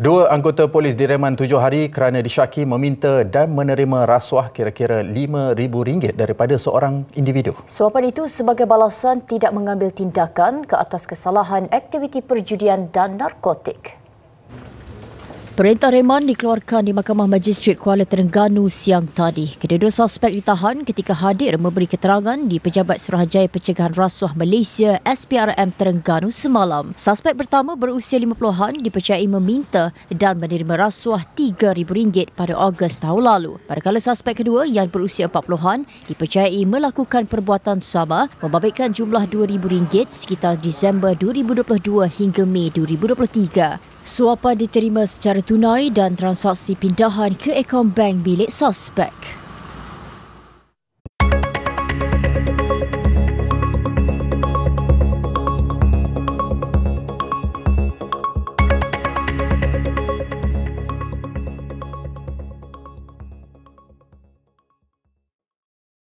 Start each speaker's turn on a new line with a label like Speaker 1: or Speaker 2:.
Speaker 1: Dua anggota polis direman 7 hari kerana disyaki meminta dan menerima rasuah kira-kira RM5,000 daripada seorang individu.
Speaker 2: Suapan itu sebagai balasan tidak mengambil tindakan ke atas kesalahan aktiviti perjudian dan narkotik. Perintah reman dikeluarkan di Mahkamah Majistret Kuala Terengganu siang tadi. Kedua-dua suspek ditahan ketika hadir memberi keterangan di Pejabat Suruhanjaya Pencegahan Rasuah Malaysia SPRM Terengganu semalam. Suspek pertama berusia 50-an dipercayai meminta dan menerima rasuah RM3,000 pada Ogos tahun lalu. Manakala suspek kedua yang berusia 40-an dipercayai melakukan perbuatan sama membabitkan jumlah RM2,000 sekitar Disember 2022 hingga Mei 2023. Suapan diterima secara tunai dan transaksi pindahan ke akaun bank bilik suspek.